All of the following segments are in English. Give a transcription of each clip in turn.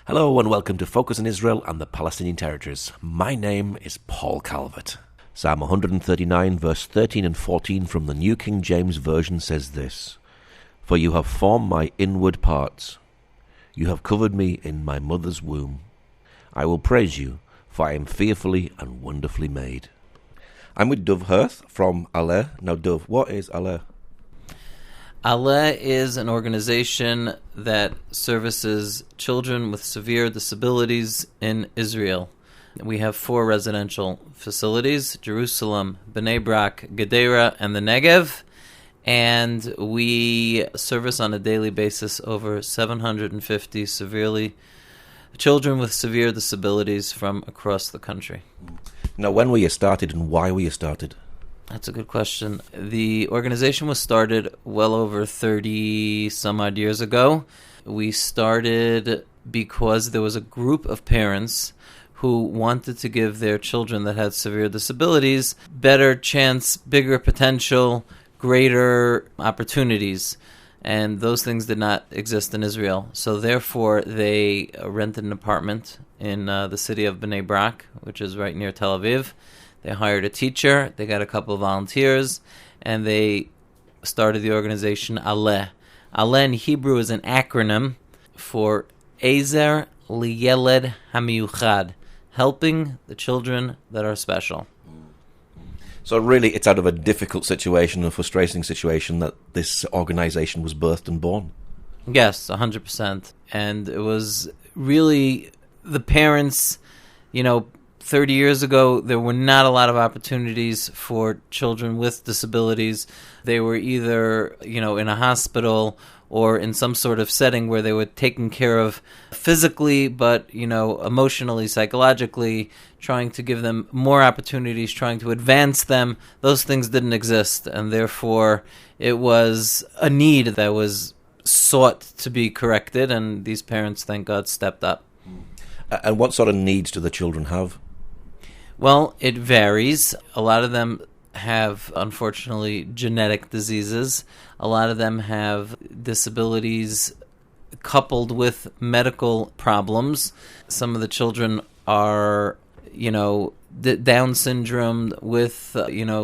Hello and welcome to Focus on Israel and the Palestinian Territories. My name is Paul Calvert. Psalm 139 verse 13 and 14 from the New King James Version says this: For you have formed my inward parts. You have covered me in my mother's womb. I will praise you, for I am fearfully and wonderfully made. I'm with Dov Hirth from Aleh. Now Dov, what is Aleh? Aleh is an organization that services children with severe disabilities in Israel. We have 4 residential facilities: Jerusalem, Bnei Brak, Gedera, and the Negev. And we service on a daily basis over 750 children with severe disabilities from across the country. Now, when were you started and why were you started? That's a good question. The organization was started well over 30 some odd years ago. We started because there was a group of parents who wanted to give their children that had severe disabilities better chance, bigger potential, greater opportunities. And those things did not exist in Israel. So therefore, they rented an apartment in the city of Bnei Brak, which is right near Tel Aviv. They hired a teacher, they got a couple of volunteers, and they started the organization Aleh. Aleh in Hebrew is an acronym for Ezer Liyeled HaMiyuchad, helping the children that are special. So really, it's out of a difficult situation, a frustrating situation, that this organization was birthed and born. Yes, 100%. And it was really the parents, 30 years ago, there were not a lot of opportunities for children with disabilities. They were either, in a hospital or in some sort of setting where they were taken care of physically, but, emotionally, psychologically, trying to give them more opportunities, trying to advance them. Those things didn't exist, and therefore it was a need that was sought to be corrected, and these parents, thank God, stepped up. And what sort of needs do the children have? Well, it varies. A lot of them have, unfortunately, genetic diseases. A lot of them have disabilities coupled with medical problems. Some of the children are, Down syndrome with,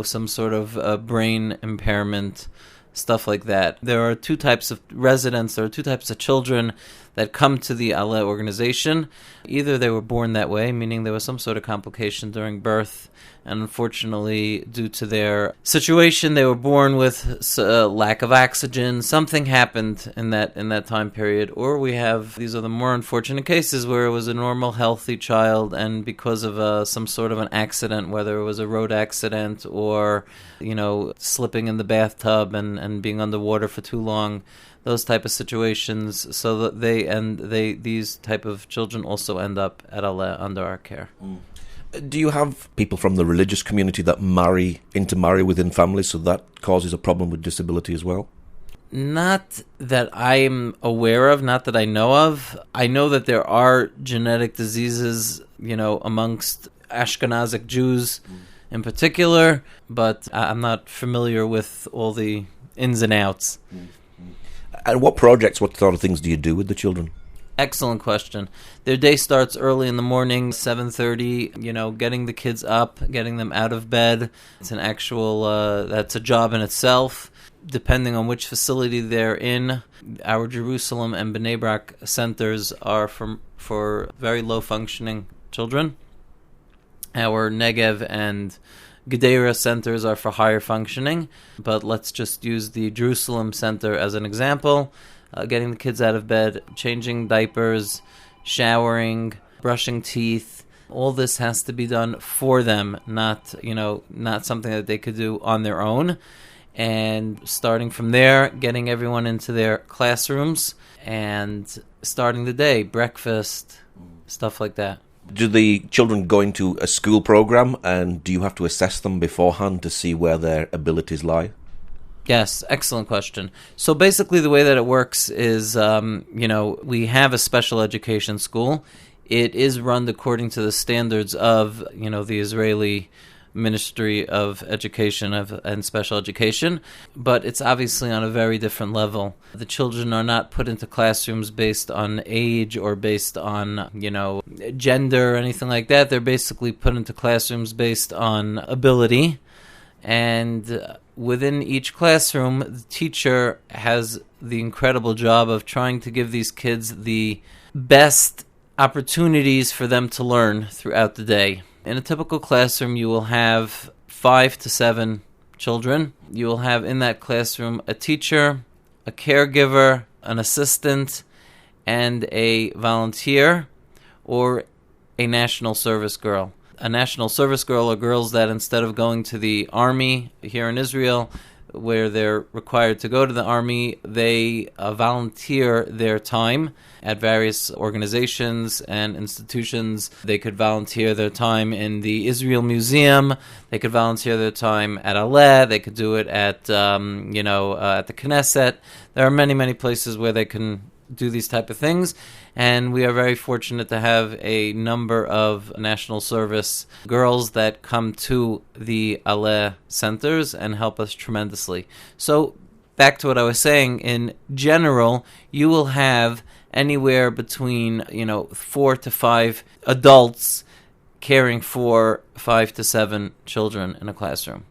some sort of brain impairment, stuff like that. There are 2 types of residents, there are 2 types of children that come to the Aleh organization. Either they were born that way, meaning there was some sort of complication during birth, and unfortunately, due to their situation, they were born with lack of oxygen. Something happened in that time period. Or we have, these are the more unfortunate cases, where it was a normal, healthy child, and because of some sort of an accident, whether it was a road accident or, slipping in the bathtub and being underwater for too long, those type of situations, so that these type of children also end up at Aleh under our care. Do you have people from the religious community that intermarry within families, so that causes a problem with disability as well? Not that I'm aware of, not that I know of. I know that there are genetic diseases, amongst Ashkenazic Jews in particular, but I'm not familiar with all the ins and outs. And what sort of things do you do with the children? Excellent question. Their day starts early in the morning, 7:30, getting the kids up, getting them out of bed. It's an actual, that's a job in itself, depending on which facility they're in. Our Jerusalem and Bnei Brak centers are for very low-functioning children. Our Negev and Gedera centers are for higher functioning, but let's just use the Jerusalem center as an example. Getting the kids out of bed, changing diapers, showering, brushing teeth. All this has to be done for them, not something that they could do on their own. And starting from there, getting everyone into their classrooms and starting the day, breakfast, stuff like that. Do the children go into a school program, and do you have to assess them beforehand to see where their abilities lie? Yes, excellent question. So basically the way that it works is, we have a special education school. It is run according to the standards of, the Israeli Ministry of Education and Special Education, but it's obviously on a very different level. The children are not put into classrooms based on age or based on, gender or anything like that. They're basically put into classrooms based on ability, and within each classroom, the teacher has the incredible job of trying to give these kids the best opportunities for them to learn throughout the day. In a typical classroom, you will have 5 to 7 children. You will have in that classroom a teacher, a caregiver, an assistant, and a volunteer or a national service girl. A national service girl are girls that instead of going to the army here in Israel, where they're required to go to the army, they volunteer their time at various organizations and institutions. They could volunteer their time in the Israel Museum. They could volunteer their time at Aleh. They could do it at, at the Knesset. There are many, many places where they can do these type of things, and we are very fortunate to have a number of national service girls that come to the Aleh centers and help us tremendously. So back to what I was saying, in general, you will have anywhere between 4 to 5 adults caring for 5 to 7 children in a classroom.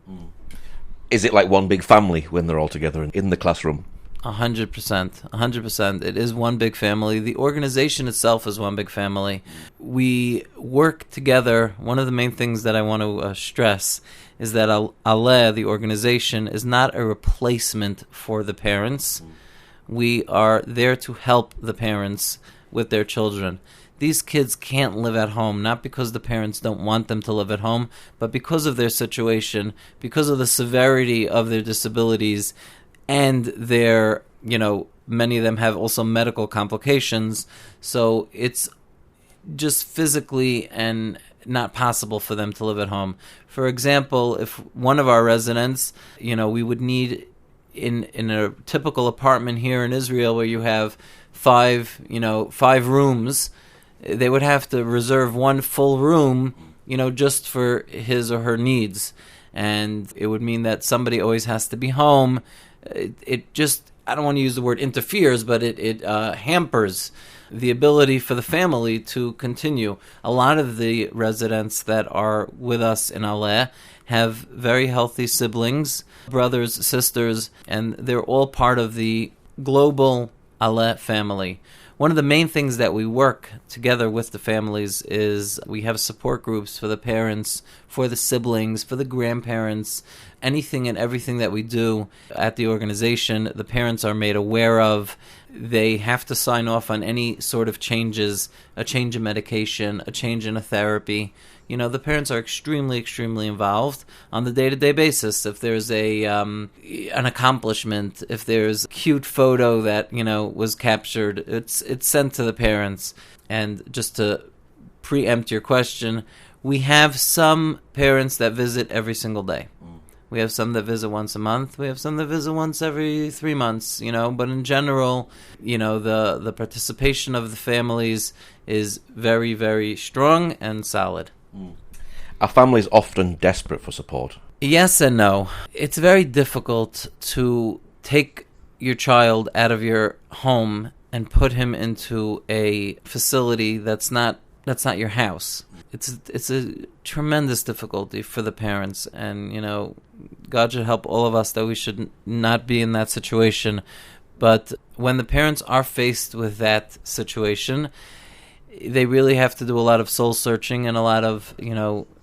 Is it like one big family when they're all together in the classroom? 100%. It is one big family. The organization itself is one big family. We work together. One of the main things that I want to stress is that Aleh, the organization, is not a replacement for the parents. We are there to help the parents with their children. These kids can't live at home, not because the parents don't want them to live at home, but because of their situation, because of the severity of their disabilities, and their, many of them have also medical complications, so it's just physically and not possible for them to live at home. For example, if one of our residents, we would need in a typical apartment here in Israel where you have 5 rooms, they would have to reserve one full room, just for his or her needs. And it would mean that somebody always has to be home. It just, I don't want to use the word interferes, but it hampers the ability for the family to continue. A lot of the residents that are with us in Aleh have very healthy siblings, brothers, sisters, and they're all part of the global Aleh family. One of the main things that we work together with the families is we have support groups for the parents, for the siblings, for the grandparents. Anything and everything that we do at the organization, the parents are made aware of. They have to sign off on any sort of changes, a change in medication, a change in a therapy. The parents are extremely, extremely involved on the day-to-day basis. If there's an accomplishment, if there's a cute photo that, was captured, it's sent to the parents. And just to preempt your question, we have some parents that visit every single day. We have some that visit once a month. We have some that visit once every 3 months, But in general, the participation of the families is very, very strong and solid. Are families often desperate for support? Yes and no. It's very difficult to take your child out of your home and put him into a facility that's not your house. It's a tremendous difficulty for the parents, and God should help all of us that we should not be in that situation. But when the parents are faced with that situation, they really have to do a lot of soul searching and a lot of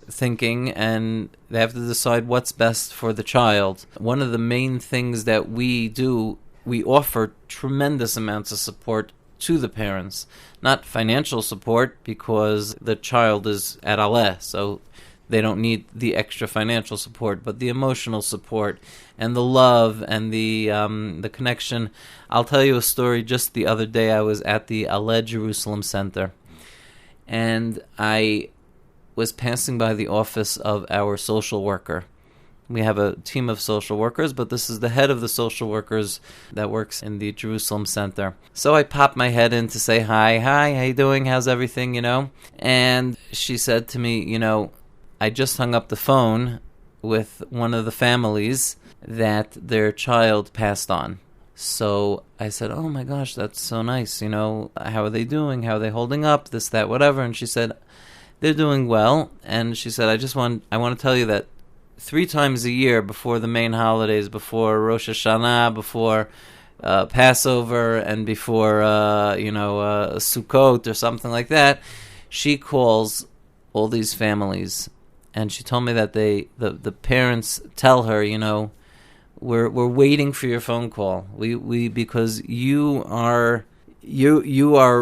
thinking, and they have to decide what's best for the child. One of the main things that we do, we offer tremendous amounts of support to the parents. Not financial support, because the child is at Aleh, so they don't need the extra financial support, but the emotional support and the love and the connection. I'll tell you a story. Just the other day, I was at the Aleh Jerusalem Center, and I was passing by the office of our social worker. We have a team of social workers, but this is the head of the social workers that works in the Jerusalem Center. So I popped my head in to say hi, how you doing, how's everything, And she said to me, I just hung up the phone with one of the families that their child passed on. So I said, oh my gosh, that's so nice. How are they doing? How are they holding up? This, that, whatever. And she said, they're doing well. And she said, I want to tell you that 3 times a year before the main holidays, before Rosh Hashanah, before Passover, and before, Sukkot or something like that, she calls all these families. And she told me that the parents tell her, we're waiting for your phone call. We because you are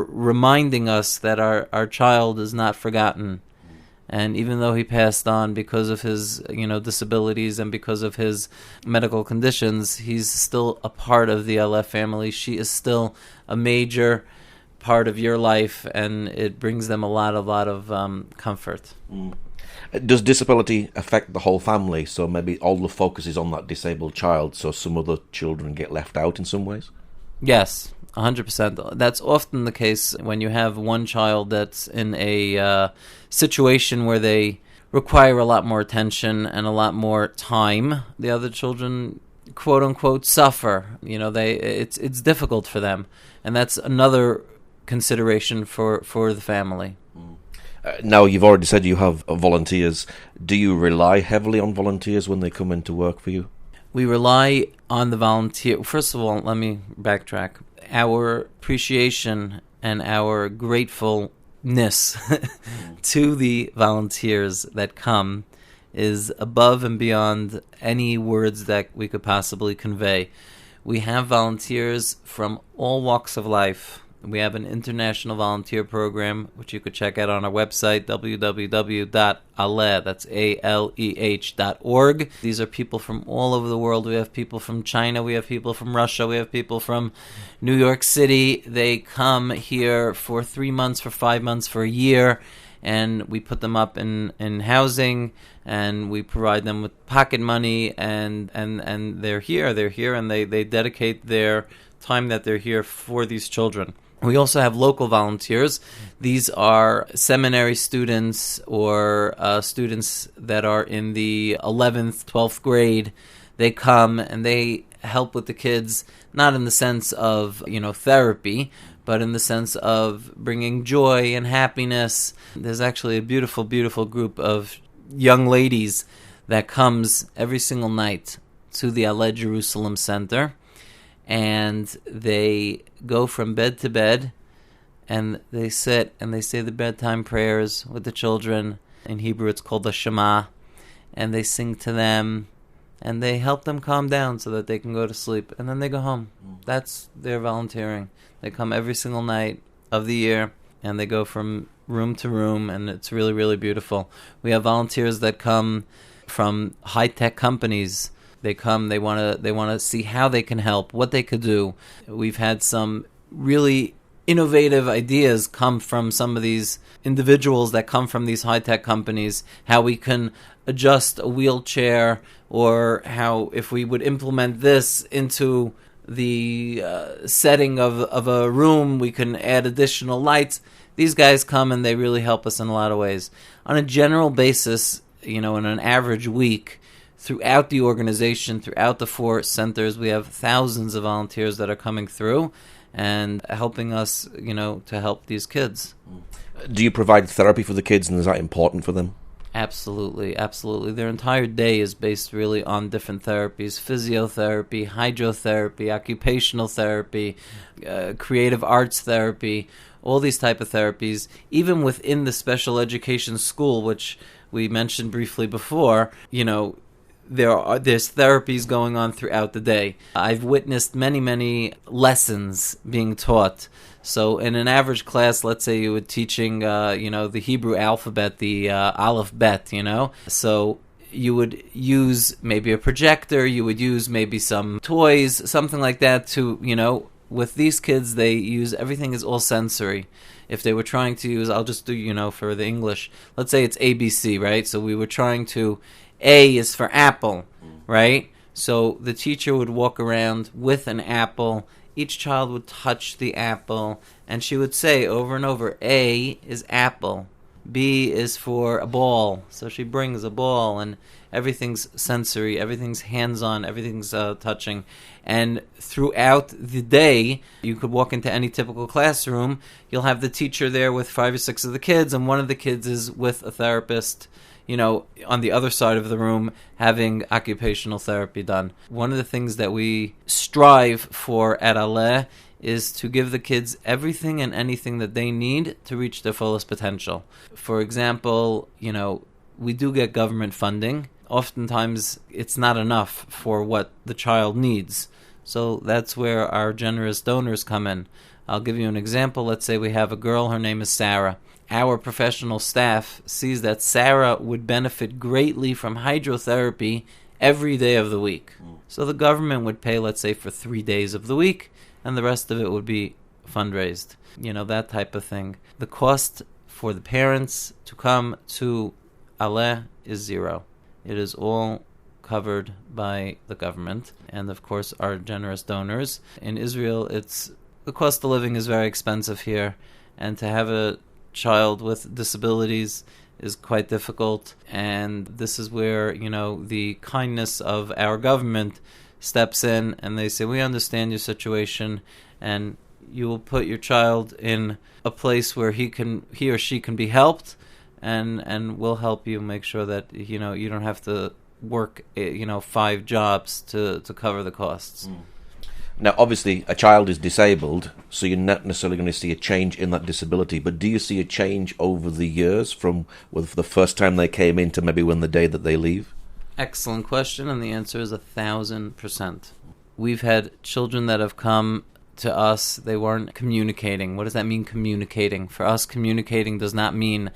reminding us that our child is not forgotten. And even though he passed on because of his disabilities and because of his medical conditions, he's still a part of the Aleh family. She is still a major part of your life, and it brings them a lot of comfort. Does disability affect the whole family? So maybe all the focus is on that disabled child, so some other children get left out in some ways? Yes, 100%. That's often the case when you have one child that's in a situation where they require a lot more attention and a lot more time. The other children, quote unquote, suffer. It's difficult for them, and that's another consideration for the family. Now, you've already said you have volunteers. Do you rely heavily on volunteers when they come in to work for you? We rely on the volunteer. First of all, let me backtrack. Our appreciation and our gratefulness to the volunteers that come is above and beyond any words that we could possibly convey. We have volunteers from all walks of life. We have an international volunteer program, which you could check out on our website, www.aleh, that's ALEH.org. These are people from all over the world. We have people from China, we have people from Russia, we have people from New York City. They come here for 3 months, for 5 months, for a year, and we put them up in housing, and we provide them with pocket money, and they're here, and they dedicate their time that they're here for these children. We also have local volunteers. These are seminary students or students that are in the 11th, 12th grade. They come and they help with the kids, not in the sense of, therapy, but in the sense of bringing joy and happiness. There's actually a beautiful, beautiful group of young ladies that comes every single night to the Aleh Jerusalem Center. And they go from bed to bed, and they sit and they say the bedtime prayers with the children. In Hebrew, it's called the Shema. And they sing to them, and they help them calm down so that they can go to sleep. And then they go home. That's their volunteering. They come every single night of the year, and they go from room to room, and it's really, really beautiful. We have volunteers that come from high-tech companies. They come, they want to see how they can help, what they could do. We've had some really innovative ideas come from some of these individuals that come from these high-tech companies, how we can adjust a wheelchair, or how if we would implement this into the setting of a room, we can add additional lights. These guys come and they really help us in a lot of ways. On a general basis, in an average week, throughout the organization, throughout the 4 centers, we have thousands of volunteers that are coming through and helping us, to help these kids. Do you provide therapy for the kids, and is that important for them? Absolutely, absolutely. Their entire day is based really on different therapies: physiotherapy, hydrotherapy, occupational therapy, creative arts therapy, all these type of therapies. Even within the special education school, which we mentioned briefly before, there's therapies going on throughout the day. I've witnessed many lessons being taught. So in an average class, let's say you were teaching, the Hebrew alphabet, the Aleph Bet, So you would use maybe a projector, you would use maybe some toys, something like that to, with these kids, they use, everything is all sensory. If they were trying to use, I'll just do, for the English, let's say it's ABC, right? So we were trying to, A is for apple, right? So the teacher would walk around with an apple. Each child would touch the apple, and she would say over and over, A is apple, B is for a ball. So she brings a ball, and everything's sensory, everything's hands-on, everything's touching. And throughout the day, you could walk into any typical classroom. You'll have the teacher there with 5 or 6 of the kids, and one of the kids is with a therapist, on the other side of the room having occupational therapy done. One of the things that we strive for at Aleh is to give the kids everything and anything that they need to reach their fullest potential. For example, we do get government funding. Oftentimes, it's not enough for what the child needs. So that's where our generous donors come in. I'll give you an example. Let's say we have a girl, her name is Sarah. Our professional staff sees that Sarah would benefit greatly from hydrotherapy every day of the week. So the government would pay, let's say, for 3 days of the week, and the rest of it would be fundraised. That type of thing. The cost for the parents to come to Aleh is zero. It is all covered by the government and, of course, our generous donors. In Israel, the cost of living is very expensive here, and to have a child with disabilities is quite difficult, and this is where the kindness of our government steps in, and they say, we understand your situation, and you will put your child in a place where he or she can be helped, and we'll help you make sure that you don't have to work 5 jobs to cover the costs. Now, obviously, a child is disabled, so you're not necessarily going to see a change in that disability, but do you see a change over the years from the first time they came in to maybe when the day that they leave? Excellent question, and the answer is 1,000%. We've had children that have come to us, they weren't communicating. What does that mean, communicating? For us, communicating does not mean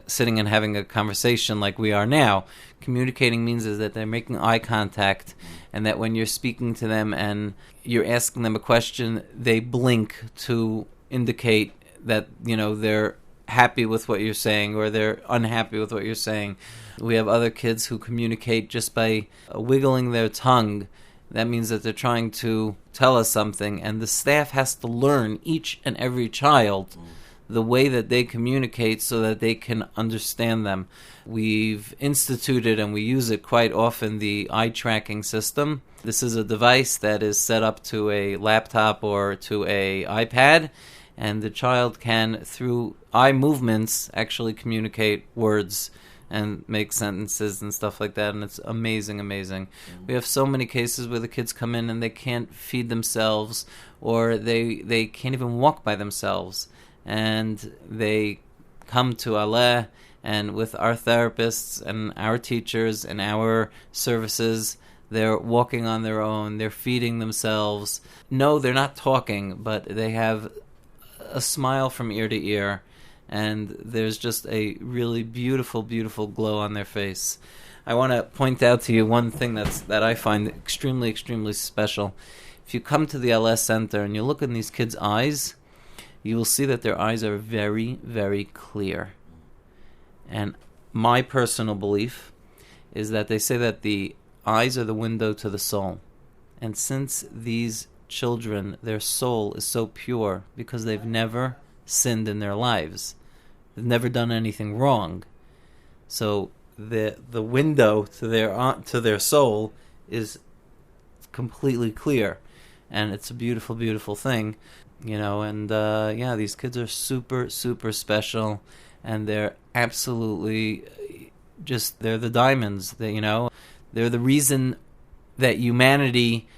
sitting and having a conversation like we are now. Communicating means is that they're making eye contact, and that when you're speaking to them and you're asking them a question, they blink to indicate that they're happy with what you're saying or they're unhappy with what you're saying. We have other kids who communicate just by wiggling their tongue. That means that they're trying to tell us something, and the staff has to learn, each and every child, the way that they communicate so that they can understand them. We've instituted, and we use it quite often, the eye tracking system. This is a device that is set up to a laptop or to a iPad, and the child can, through eye movements, actually communicate words and make sentences and stuff like that, and it's amazing. We have so many cases where the kids come in and they can't feed themselves, or they can't even walk by themselves, and they come to Aleh, and with our therapists and our teachers and our services, they're walking on their own, they're feeding themselves. No, they're not talking, but they have a smile from ear to ear, and there's just a really beautiful, beautiful glow on their face. I want to point out to you one thing that I find extremely, extremely special. If you come to the Aleh Center and you look in these kids' eyes, you will see that their eyes are very, very clear. And my personal belief is that they say that the eyes are the window to the soul. And since these children, their soul is so pure because they've never sinned in their lives, they've never done anything wrong, so the window to their soul is completely clear, and it's a beautiful, beautiful thing, and these kids are super, super special, and they're absolutely they're the diamonds. They're the reason that humanity,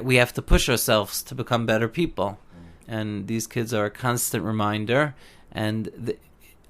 we have to push ourselves to become better people. And these kids are a constant reminder. And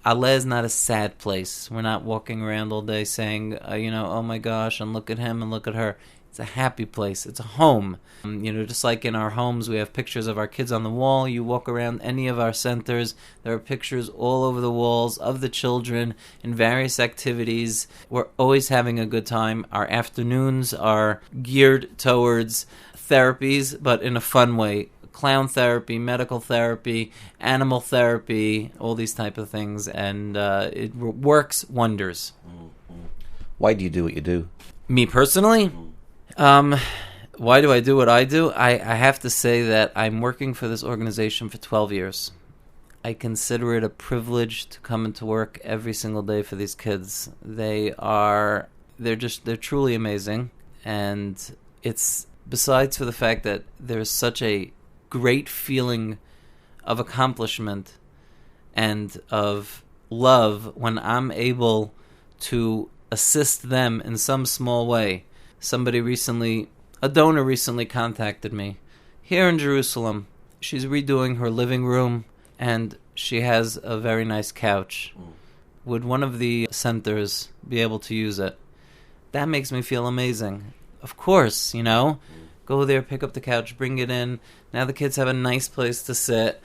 Aleh is not a sad place. We're not walking around all day saying, oh my gosh, and look at him and look at her. It's a happy place. It's a home. Just like in our homes, we have pictures of our kids on the wall. You walk around any of our centers, there are pictures all over the walls of the children in various activities. We're always having a good time. Our afternoons are geared towards therapies, but in a fun way. Clown therapy, medical therapy, animal therapy, all these type of things, and it works wonders. Why do you do what you do? Me personally? Why do I do what I do? I have to say that I'm working for this organization for 12 years. I consider it a privilege to come into work every single day for these kids. They're truly amazing. And it's, besides for the fact that there's such a great feeling of accomplishment and of love when I'm able to assist them in some small way. A donor recently contacted me here in Jerusalem. She's redoing her living room, and she has a very nice couch. Would one of the centers be able to use it? That makes me feel amazing. Of course, go there, pick up the couch, bring it in. Now the kids have a nice place to sit,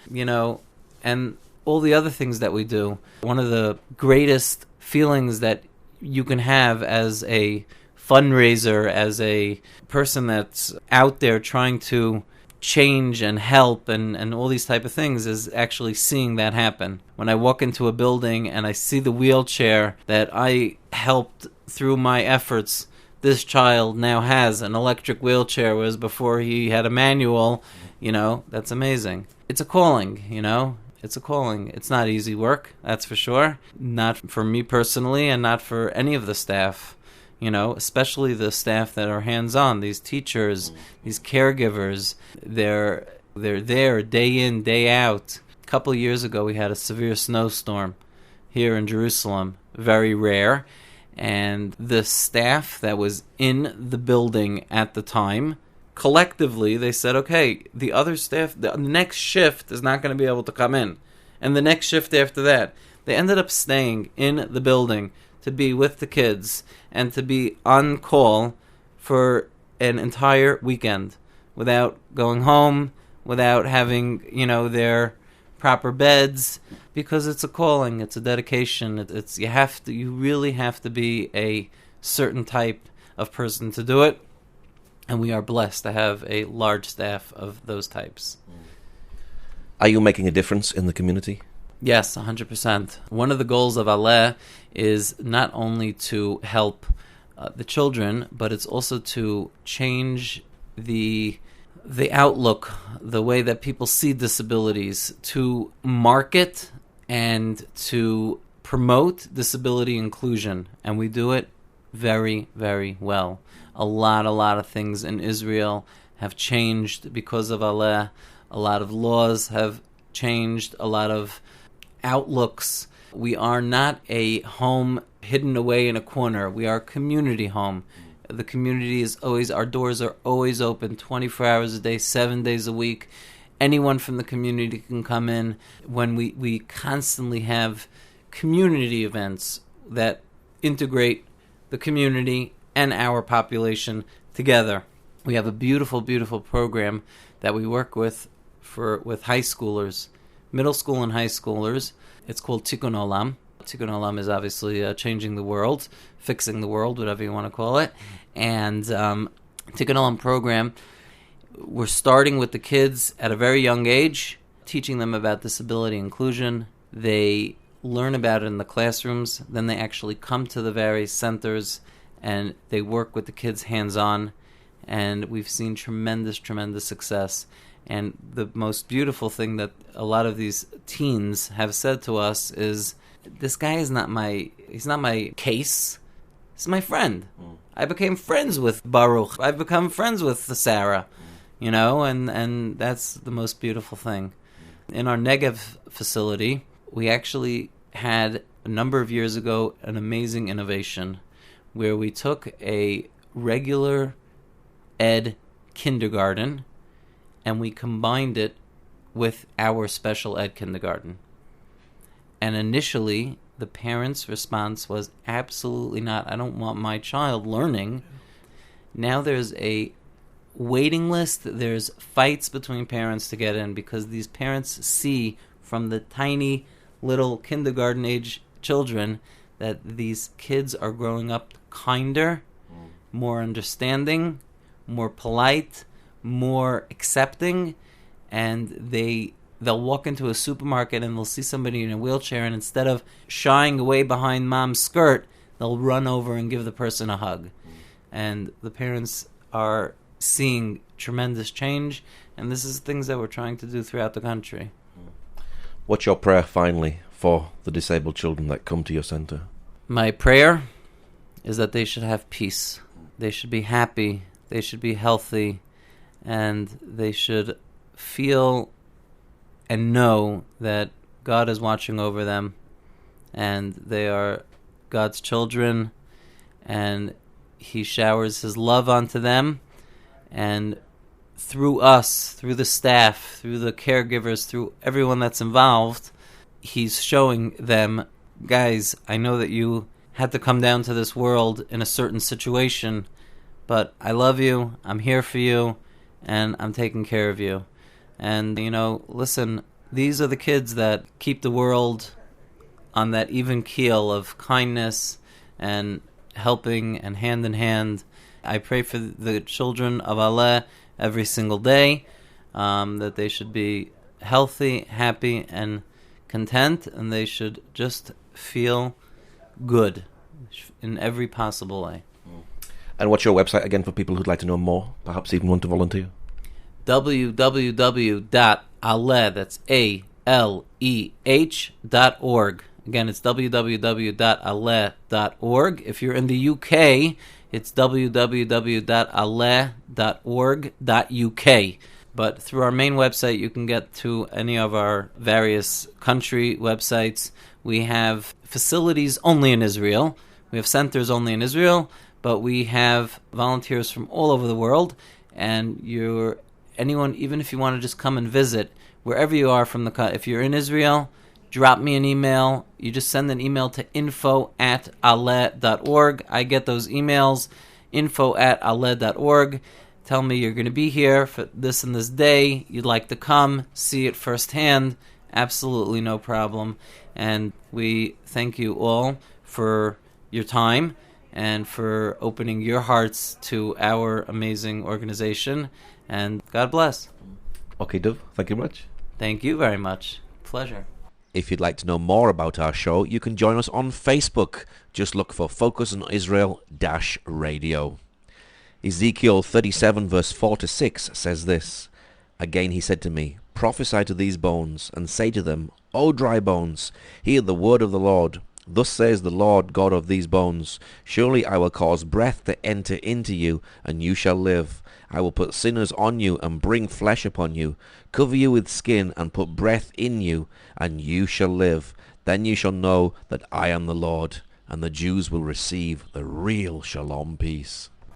and all the other things that we do. One of the greatest feelings that you can have as a fundraiser, as a person that's out there trying to change and help and all these type of things, is actually seeing that happen. When I walk into a building and I see the wheelchair that I helped through my efforts, this child now has an electric wheelchair, whereas before he had a manual, that's amazing. It's a calling, It's a calling. It's not easy work, that's for sure. Not for me personally, and not for any of the staff, especially the staff that are hands-on, these teachers, these caregivers. They're there day in, day out. A couple of years ago, we had a severe snowstorm here in Jerusalem, very rare. And the staff that was in the building at the time, collectively, they said, okay, the other staff, the next shift is not going to be able to come in. And the next shift after that, they ended up staying in the building to be with the kids and to be on call for an entire weekend without going home, without having, their proper beds, because it's a calling, it's a dedication. You really have to be a certain type of person to do it. And we are blessed to have a large staff of those types. Are you making a difference in the community? Yes, 100%. One of the goals of Aleh is not only to help the children, but it's also to change the outlook, the way that people see disabilities, to market and to promote disability inclusion. And we do it very, very well. A lot of things in Israel have changed because of Aleh. A lot of laws have changed, a lot of outlooks. We are not a home hidden away in a corner. We are a community home. The community is always, our doors are always open 24 hours a day, 7 days a week. Anyone from the community can come in. When we constantly have community events that integrate the community and our population together. We have a beautiful, beautiful program that we work with high schoolers, middle school and high schoolers. It's called Tikkun Olam. Tikkun Olam is obviously changing the world, fixing the world, whatever you want to call it. And Tikkun Olam program, we're starting with the kids at a very young age, teaching them about disability inclusion. They learn about it in the classrooms. Then they actually come to the various centers and they work with the kids hands-on. And we've seen tremendous, tremendous success. And the most beautiful thing that a lot of these teens have said to us is, this guy is not he's not my case, he's my friend. I became friends with Baruch. I've become friends with Sarah, and that's the most beautiful thing. In our Negev facility, we actually had, a number of years ago, an amazing innovation where we took a regular ed kindergarten and we combined it with our special ed kindergarten. And initially, the parents' response was absolutely not. I don't want my child learning. Now there's a waiting list. There's fights between parents to get in because these parents see from the tiny little kindergarten age children that these kids are growing up kinder, more understanding, more polite, more accepting, and they'll walk into a supermarket and they'll see somebody in a wheelchair, and instead of shying away behind mom's skirt, they'll run over and give the person a hug. And the parents are seeing tremendous change, and this is things that we're trying to do throughout the country. What's your prayer, finally, for the disabled children that come to your center? My prayer is that they should have peace. They should be happy. They should be healthy. And they should feel and know that God is watching over them. And they are God's children. And He showers His love onto them. And through us, through the staff, through the caregivers, through everyone that's involved, He's showing them, guys, I know that you had to come down to this world in a certain situation, but I love you, I'm here for you, and I'm taking care of you. And, listen, these are the kids that keep the world on that even keel of kindness and helping and hand in hand. I pray for the children of Aleh every single day, that they should be healthy, happy, and content, and they should just feel good in every possible way. And what's your website again for people who'd like to know more, perhaps even want to volunteer? www.aleh, that's ALEH.org. Again, it's www.aleh.org. If you're in the UK, it's www.aleh.org.uk. But through our main website, you can get to any of our various country websites. We have facilities only in Israel. We have centers only in Israel, but we have volunteers from all over the world. And anyone, even if you want to just come and visit, wherever you are if you're in Israel, drop me an email. You just send an email to info@aleh.org. I get those emails, info@aleh.org. Tell me you're going to be here for this and this day. You'd like to come, see it firsthand. Absolutely no problem. And we thank you all for your time and for opening your hearts to our amazing organization. And God bless. Okay, Dov, thank you very much. Thank you very much. Pleasure. If you'd like to know more about our show, you can join us on Facebook. Just look for Focus on Israel-Radio. Ezekiel 37 verse 4-6 says this, Again he said to me, Prophesy to these bones, and say to them, O dry bones, hear the word of the Lord. Thus says the Lord God of these bones, Surely I will cause breath to enter into you, and you shall live. I will put sinners on you, and bring flesh upon you, cover you with skin, and put breath in you, and you shall live. Then you shall know that I am the Lord, and the Jews will receive the real shalom peace.